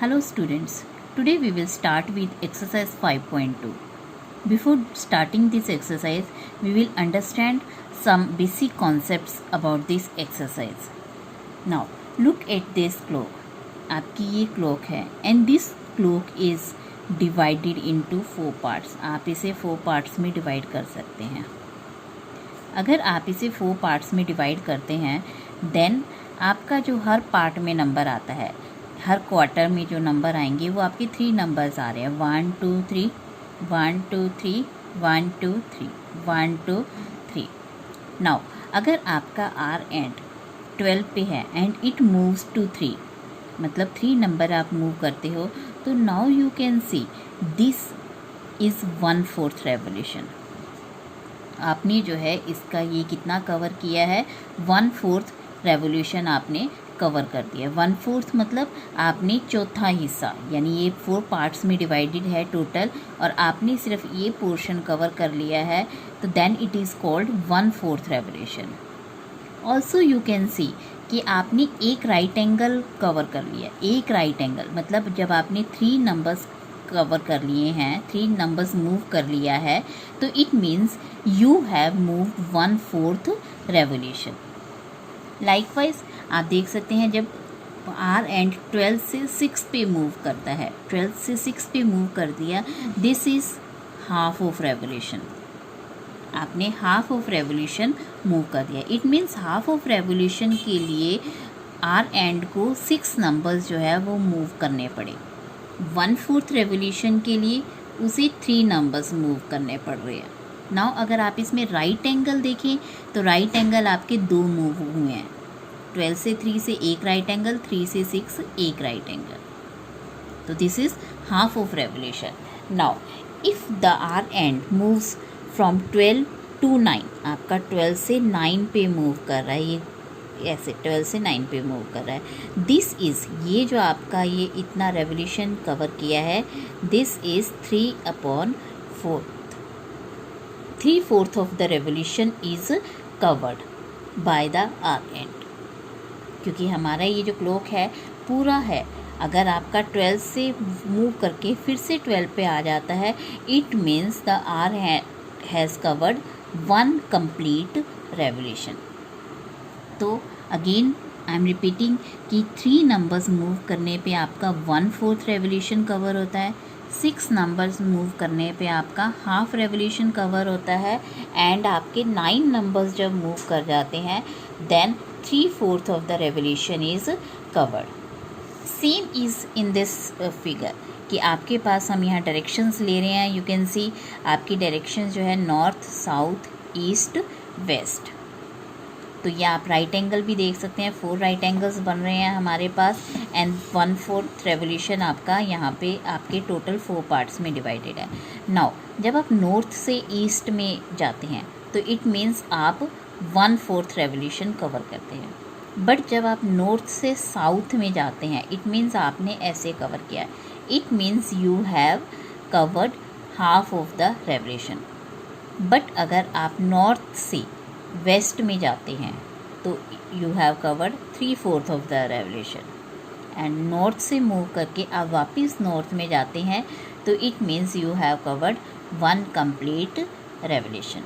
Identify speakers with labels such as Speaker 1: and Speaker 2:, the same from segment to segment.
Speaker 1: Hello students, today we will start with exercise 5.2. Before starting this exercise, we will understand some basic concepts about this exercise. Now, look at this clock. आपकी ये clock है and this clock is divided into 4 parts. आप इसे 4 parts में divide कर सकते हैं. अगर आप इसे 4 parts में divide करते हैं, then आपका जो हर पार्ट में नंबर आता है, हर क्वार्टर में जो नंबर आएंगे वो आपके 3 नंबर्स आ रहे हैं 1 2 3 1 2 3 1 2 3 1 2 3. नाउ अगर आपका आर एंड 12 पे है एंड इट मूव्स टू 3, मतलब 3 नंबर आप मूव करते हो, तो now you can see this is 1/4 revolution. आपने जो है इसका ये कितना कवर किया है, 1/4 रेवोल्यूशन आपने कवर कर दिया. 1/4 मतलब आपने चौथा हिस्सा, यानी ये 4 पार्ट्स में डिवाइडेड है टोटल, और आपने सिर्फ ये पोर्शन कवर कर लिया है, तो then it is called 1/4 revolution. Also you can see कि आपने एक राइट एंगल कवर कर लिया. एक राइट एंगल मतलब जब आपने 3 नंबर्स कवर कर लिए हैं, 3 नंबर्स मूव कर लिया है, तो it means you have moved 1/4 revolution. Likewise आप देख सकते हैं जब आर एंड 12 से 6 पे मूव करता है, 12 से 6 पे मूव कर दिया, this is half of revolution. आपने हाफ ऑफ रेवोल्यूशन मूव कर दिया. It means half of revolution के लिए आर एंड को 6 नंबर्स जो है वो मूव करने पड़े. 1/4 रेवोल्यूशन के लिए उसे 3 नंबर्स मूव करने पड़ रहे हैं. नाउ अगर आप इसमें राइट एंगल देखें तो राइट एंगल आपके 2 मूव हुए हैं. 12 से 3 से एक राइट एंगल, 3 से 6 एक राइट एंगल. तो this is half of revolution. Now if the hour hand moves from 12 to 9, आपका 12 से 9 पे मूव कर रहा है, ये ऐसे 12 से 9 पे मूव कर रहा है. दिस इज़, ये जो आपका ये इतना रेवोल्यूशन कवर किया है, this is 3/4. 3/4 of the revolution is covered by the hour hand. क्योंकि हमारा ये जो क्लॉक है पूरा है, अगर आपका 12 से मूव करके फिर से 12 पे आ जाता है, it means the hour has covered 1 complete revolution. तो अगेन आई एम रिपीटिंग कि 3 नंबर्स मूव करने पे आपका 1/4 रेवोल्यूशन कवर होता है, 6 नंबर्स मूव करने पे आपका हाफ रेवोल्यूशन कवर होता है, एंड आपके 9 नंबर्स जब मूव कर जाते हैं then 3/4 of the revolution is covered. Same is in this figure कि आपके पास हम यहाँ डायरेक्शंस ले रहे हैं. यू कैन सी आपकी डायरेक्शंस जो है नॉर्थ, साउथ, ईस्ट, वेस्ट. तो ये आप राइट एंगल भी देख सकते हैं, 4 राइट एंगल्स बन रहे हैं हमारे पास, एंड 1/4 रेवोल्यूशन आपका यहाँ पे आपके टोटल 4 पार्ट्स में डिवाइडेड है. नाउ जब आप नॉर्थ से ईस्ट में जाते हैं तो इट मीन्स आप 1/4 रेवोल्यूशन कवर करते हैं. बट जब आप नॉर्थ से साउथ में जाते हैं, इट मीन्स आपने ऐसे कवर किया. It means you have covered half of the revolution. But अगर आप नॉर्थ से वेस्ट में जाते हैं तो you have covered 3/4 of the revolution. And north से मूव करके आप वापस नॉर्थ में जाते हैं तो it means you have covered 1 complete revolution.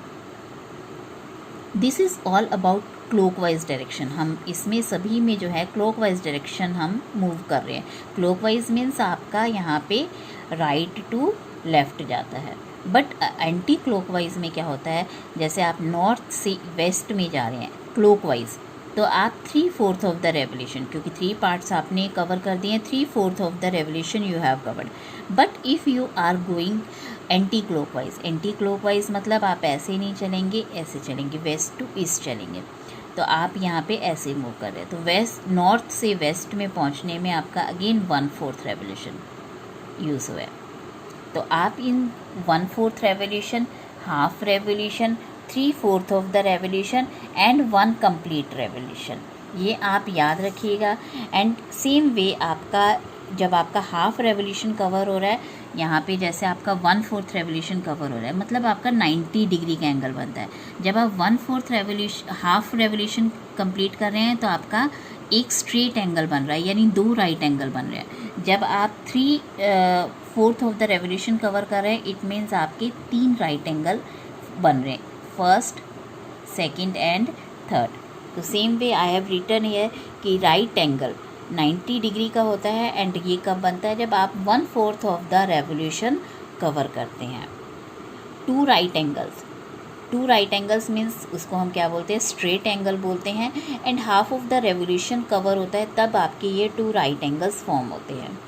Speaker 1: This is all about clockwise direction. हम इसमें सभी में जो है क्लॉकवाइज डायरेक्शन हम मूव कर रहे हैं. क्लॉकवाइज मीन्स आपका यहाँ पे राइट टू लेफ़्ट जाता है. बट एंटी क्लॉकवाइज में क्या होता है, जैसे आप नॉर्थ से वेस्ट में जा रहे हैं क्लॉकवाइज, तो आप 3/4 ऑफ द रेवोल्यूशन, क्योंकि 3 पार्ट्स आपने कवर कर दिए हैं, 3/4 of the revolution you have covered. But if you are going anti clockwise, anti clockwise मतलब आप ऐसे नहीं चलेंगे, ऐसे चलेंगे, वेस्ट टू ईस्ट चलेंगे, तो आप यहाँ पे ऐसे मूव कर रहे हैं. तो वेस्ट, नॉर्थ से वेस्ट में पहुँचने में आपका अगेन 1/4 रेवोल्यूशन यूज़ हुआ है. तो आप इन 1/4 revolution, half revolution, 3/4 of the revolution and 1 complete revolution, ये आप याद रखिएगा. एंड सेम वे आपका जब आपका हाफ रेवोल्यूशन कवर हो रहा है, यहाँ पे जैसे आपका 1/4 रेवोल्यूशन कवर हो रहा है, मतलब आपका 90 डिग्री का एंगल बनता है. जब आप 1/4 रेवोल्यूशन, हाफ रेवोल्यूशन कंप्लीट कर रहे हैं तो आपका एक स्ट्रेट एंगल बन रहा है, यानी 2 राइट एंगल बन रहे हैं। जब आप 3/4 ऑफ द रेवोल्यूशन कवर कर रहे हैं, इट मीन्स आपके 3 राइट एंगल बन रहे हैं, फर्स्ट, सेकंड एंड थर्ड। तो same way I have written here कि राइट एंगल 90 डिग्री का होता है, एंड ये कब बनता है, जब आप 1/4 ऑफ द रेवोल्यूशन कवर करते हैं। 2 राइट एंगल्स मीन्स उसको हम क्या बोलते हैं, स्ट्रेट एंगल बोलते हैं, and half of the revolution cover होता है, तब आपके ये 2 राइट एंगल्स फॉर्म होते हैं।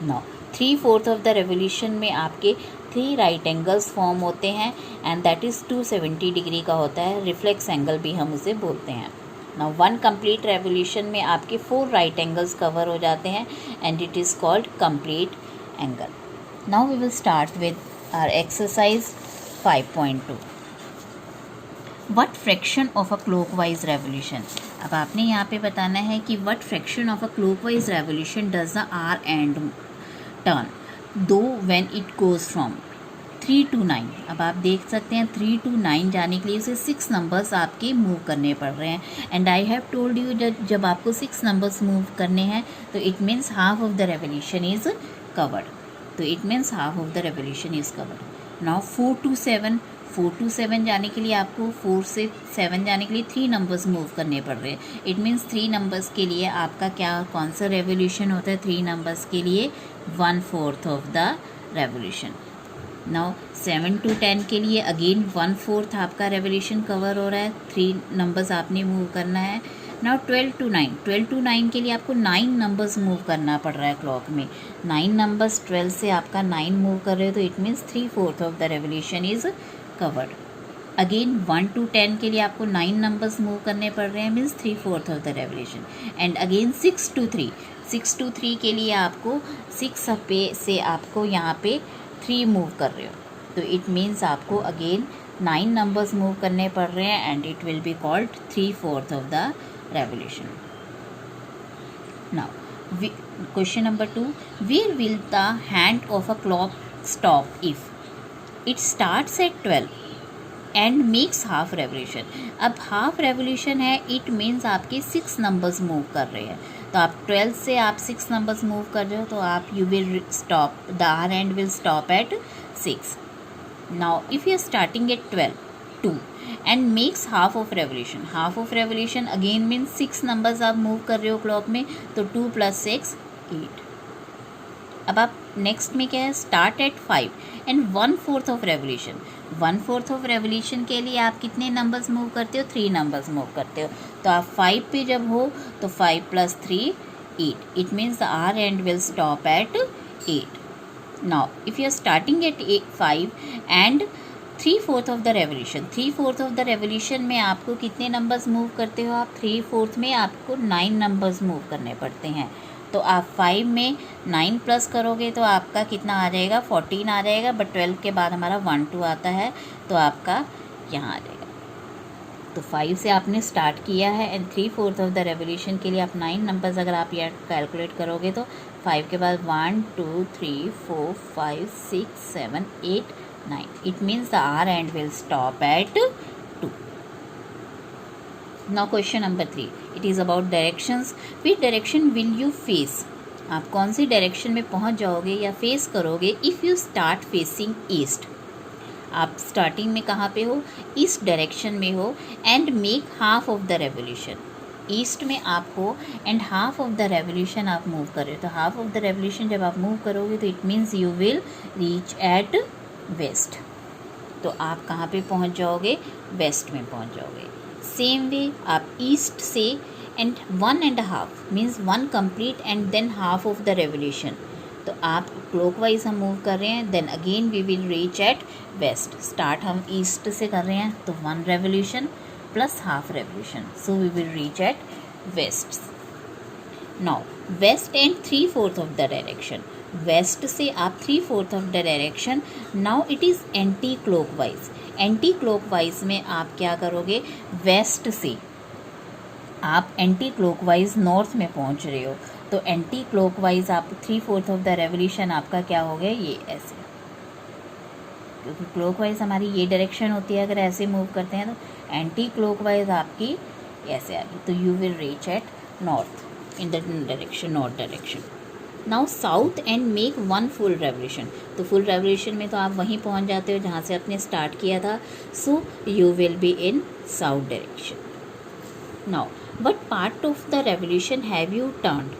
Speaker 1: नाउ 3/4 ऑफ द रेवोल्यूशन में आपके 3 राइट एंगल्स फॉर्म होते हैं, एंड दैट इज़ 270 डिग्री का होता है, रिफ्लेक्स एंगल भी हम उसे बोलते हैं। नाउ 1 कंप्लीट रेवोल्यूशन में आपके 4 राइट एंगल्स कवर हो जाते हैं, and it is called complete angle. Now we will start with our exercise 5.2। What fraction of a clockwise revolution. अब आपने यहाँ पे बताना है कि what fraction of a clockwise revolution does the hour hand turn through when it goes from 3 to 9। अब आप देख सकते हैं 3 to 9 जाने के लिए उसे 6 नंबर्स आपके मूव करने पड़ रहे हैं, and I have told you जब आपको 6 नंबर्स मूव करने हैं तो it means half of the revolution is covered. तो it means half of the revolution is covered. Now 4 to 7 जाने के लिए आपको 4 से 7 जाने के लिए 3 नंबर्स मूव करने पड़ रहे हैं। इट मीन्स 3 नंबर्स के लिए आपका कौन सा रेवोल्यूशन होता है, 3 नंबर्स के लिए 1/4 of the revolution. Now 7 to 10 के लिए अगेन 1/4 आपका रेवोल्यूशन कवर हो रहा है, 3 नंबर्स आपने मूव करना है। नाउ 12 to 9 के लिए आपको 9 नंबर्स मूव करना पड़ रहा है क्लॉक में। 9 नंबर्स 12 से आपका 9 मूव कर रहे हो, तो it means 3/4 of the revolution is covered. Again 1 to 10 के लिए आपको 9 नंबर्स मूव करने पड़ रहे हैं, means 3/4 of the revolution. And again 6 to 3 के लिए आपको 6 पे से आपको यहाँ पे 3 मूव कर रहे हो, तो इट मीन्स आपको अगेन 9 नंबर्स मूव करने पड़ रहे हैं, and it will be called 3/4 of the revolution. Now question number 2, where will the hand of a clock stop if it starts at 12 and makes half revolution. अब half revolution है, it means आपके 6 numbers move कर रहे हैं, तो आप 12 से आप 6 नंबर्स मूव कर रहे हो, तो आप you will stop, the hour hand will stop at 6। Now if you are starting at 2 and makes half of revolution again means 6 numbers आप मूव कर रहे हो क्लॉक में, तो 2 + 6 8। अब आप नेक्स्ट में क्या है, start at 5 and 1/4 of revolution. 1/4 of revolution के लिए आप कितने नंबर्स मूव करते हो, 3 नंबर्स मूव करते हो, तो आप 5 पे जब हो तो 5 + 3 8। It means the hour hand will stop at 8। Now if you are starting at 5 and 3/4 of the revolution में आपको कितने नंबर्स मूव करते हो आप, 3/4 में आपको 9 नंबर्स मूव करने पड़ते हैं, तो आप 5 में 9 प्लस करोगे तो आपका कितना आ जाएगा, 14 आ जाएगा, बट 12 के बाद हमारा 1 2 आता है, तो आपका यहाँ आ जाएगा। तो 5 से आपने स्टार्ट किया है, एंड 3/4 ऑफ द रेवोल्यूशन के लिए आप 9 नंबर्स अगर आप यहाँ कैलकुलेट करोगे तो 5 के बाद 1 2 3 4 5 6 7 8 9। It means the hour hand will stop at 2। Now question number 3, it is about directions. Which direction will you face, आप कौन सी डायरेक्शन में पहुंच जाओगे या फेस करोगे if you start facing east. आप स्टार्टिंग में कहाँ पे हो, ईस्ट डायरेक्शन में हो, and make half of the revolution. East में आप हो and half of the revolution आप मूव कर रहे हो, तो हाफ ऑफ द रेवोल्यूशन जब आप मूव करोगे तो it means you will reach at west. तो आप कहाँ पे पहुँच जाओगे, वेस्ट में पहुँच जाओगे। सेम वे आप ईस्ट से and 1.5 means 1 complete and then half of the revolution, तो आप क्लॉकवाइज हम मूव कर रहे हैं, then again we will reach at west. Start हम ईस्ट से कर रहे हैं, तो 1 revolution plus half revolution, so we will reach at west. Now west and 3/4 of the direction, west से आप 3/4 of the direction. Now it is anti clockwise. Anti clockwise में आप क्या करोगे, वेस्ट से आप एंटी क्लॉकवाइज नॉर्थ में पहुंच रहे हो, तो एंटी क्लॉकवाइज आप 3/4 ऑफ द रेवोल्यूशन आपका क्या हो गया, ये ऐसे, क्योंकि क्लॉकवाइज हमारी ये डायरेक्शन होती है, अगर ऐसे मूव करते हैं तो एंटी क्लॉकवाइज आपकी ऐसे आ गई, तो you will reach eight north, in the direction north direction. Now south and make one full revolution, तो फुल रेवोल्यूशन में तो आप वहीं पहुंच जाते हो जहां से आपने स्टार्ट किया था, so you will be in south direction. Now what part of the revolution have you turned?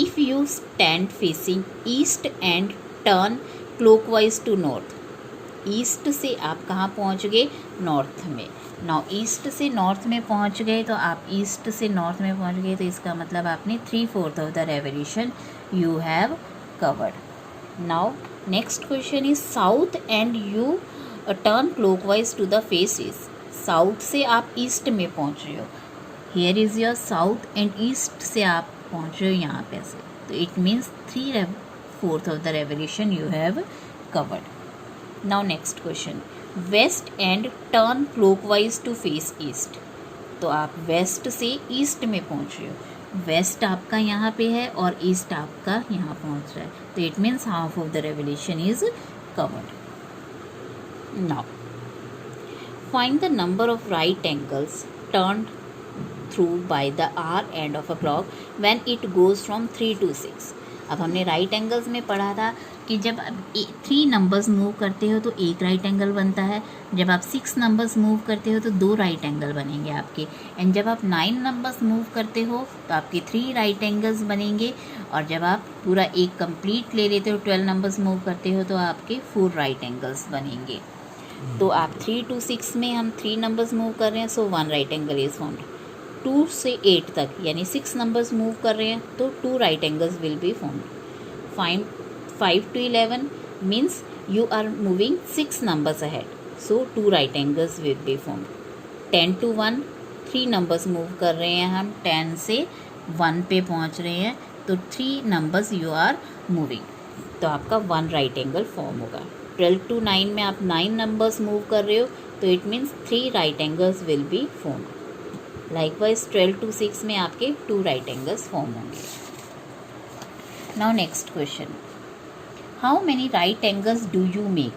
Speaker 1: If you stand facing east and turn clockwise to north, east से आप कहाँ पहुँच गए? नॉर्थ में। नाउ ईस्ट से north में पहुँच गए, तो आप ईस्ट से नॉर्थ में पहुँच गए, तो इसका मतलब आपने 3/4 of the revolution you have covered. Now next question is south and you turn clockwise to the face east, south से आप ईस्ट में पहुँच रहे हो, here is your south and east से आप पहुँच रहे हो यहाँ पे से, तो it means 3/4 of the revolution you have covered. Now next question, west and turn clockwise to face east, तो आप वेस्ट से ईस्ट में पहुंच रहे हो, वेस्ट आपका यहाँ पे है और ईस्ट आपका यहाँ पहुंच रहा है, तो it means half of the revolution is covered. Now find the number of right angles turn through by the hour hand of a clock when it goes from 3 to 6। अब हमने राइट एंगल्स में पढ़ा था कि जब 3 numbers move करते हो तो एक राइट एंगल बनता है, जब आप 6 नंबर्स मूव करते हो तो 2 राइट एंगल बनेंगे आपके, एंड जब आप 9 नंबर्स मूव करते हो तो आपके 3 राइट एंगल्स बनेंगे, और जब आप पूरा एक कंप्लीट ले लेते हो 12 नंबर्स मूव करते हो तो आपके 4 राइट एंगल्स बनेंगे। तो आप 3 to 6 में हम 3 नंबर्स मूव कर रहे हैं, सो 1 राइट एंगल इज फाउंड। 2 से 8 तक यानी 6 नंबर्स मूव कर रहे हैं तो 2 right angles will be found. 5 to 11 means you are moving 6 numbers ahead, so 2 right angles will be formed. 10 to 1 3 numbers move कर रहे हैं हम, 10 से 1 पे पहुंच रहे हैं, तो 3 numbers you are moving, तो आपका 1 right angle फॉर्म होगा। 12 to 9 में आप 9 numbers मूव कर रहे हो, तो it means 3 right angles will be formed। Likewise 12 to 6 में आपके 2 right angles फॉर्म होंगे। Now next question, how many right angles do you make,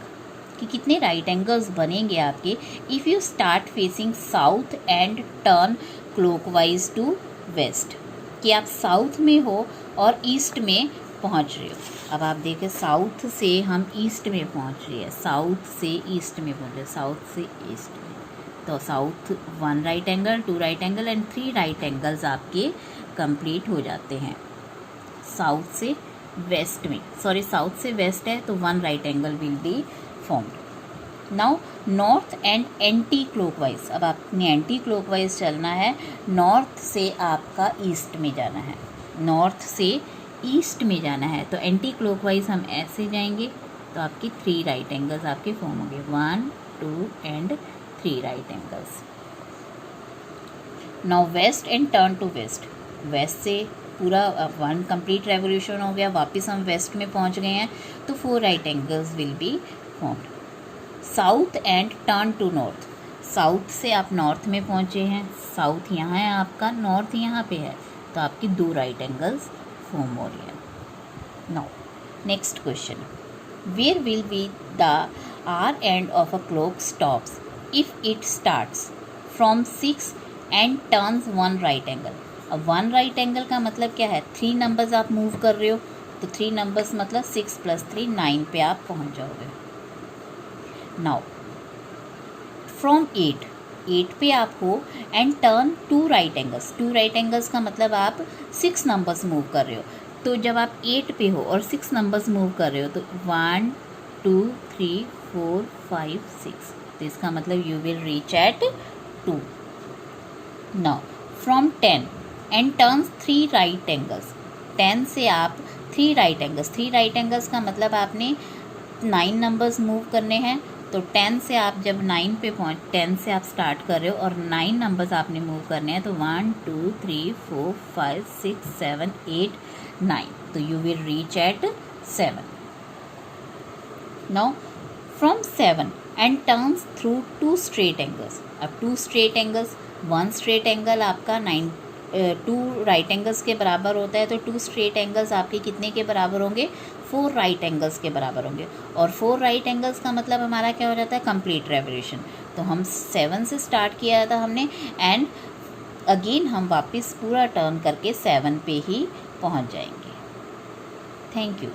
Speaker 1: कि कितने राइट एंगल्स बनेंगे आपके if you start facing south and turn clockwise to west, कि आप south में हो और ईस्ट में पहुंच रहे हो। अब आप देखें साउथ से हम ईस्ट में पहुंच रहे हैं, साउथ से ईस्ट में पहुंच रहे हैं, साउथ से ईस्ट में, तो south 1 right angle, 2 right angle and 3 right angles आपके कंप्लीट हो जाते हैं। साउथ से वेस्ट में, सॉरी साउथ से वेस्ट है तो 1 right angle will be formed. Now north and anti clockwise, अब आपने एंटी क्लॉकवाइज चलना है, नॉर्थ से आपका ईस्ट में जाना है, नॉर्थ से ईस्ट में जाना है, तो एंटी क्लॉकवाइज हम ऐसे जाएंगे तो आपकी 3 राइट एंगल्स आपके फॉर्म होंगे, 1 2 and 3 right angles. Now west and turn to west, west से पूरा 1 कंप्लीट रेवोल्यूशन हो गया, वापस हम वेस्ट में पहुंच गए हैं, तो 4 right angles will be formed. South and turn to north, south से आप नॉर्थ में पहुंचे हैं, साउथ यहाँ है आपका, नॉर्थ यहाँ पे है, तो आपकी 2 राइट एंगल्स फॉर्म हो रही है। Now next question, where will be the hour hand of a clock stops if it starts from 6 and turns 1 right angle. अब 1 राइट एंगल का मतलब क्या है, 3 नंबर्स आप मूव कर रहे हो, तो 3 नंबर्स मतलब 6 + 3 9 पे आप पहुंच जाओगे। नाउ फ्रॉम 8 पे आप हो and turn 2 right angles, 2 right angles का मतलब आप 6 नंबर्स मूव कर रहे हो, तो जब आप 8 पे हो और 6 नंबर्स मूव कर रहे हो तो 1 2 3 4 5 6, तो इसका मतलब you will reach eight 2। Now from 10 and turns 3 right angles, 10 से आप 3 राइट एंगल्स, 3 राइट एंगल्स का मतलब आपने 9 नंबर्स मूव करने हैं, तो 10 से आप जब 9 पे 10 से आप स्टार्ट कर रहे हो और 9 नंबर्स आपने मूव करने हैं, तो 1 2 3 4 5 6 7 8 9, तो you will reach eight 7। Now from 7 and turns through 2 straight angles, अब 2 स्ट्रेट एंगल्स, 1 स्ट्रेट एंगल आपका 2 राइट एंगल्स के बराबर होता है, तो 2 स्ट्रेट एंगल्स आपके कितने के बराबर होंगे, 4 राइट एंगल्स के बराबर होंगे, और 4 राइट एंगल्स का मतलब हमारा क्या हो जाता है, कंप्लीट रेवोल्यूशन। तो हम 7 से स्टार्ट किया था हमने, एंड अगेन हम वापस पूरा टर्न करके 7 पे ही पहुंच जाएंगे। Thank you.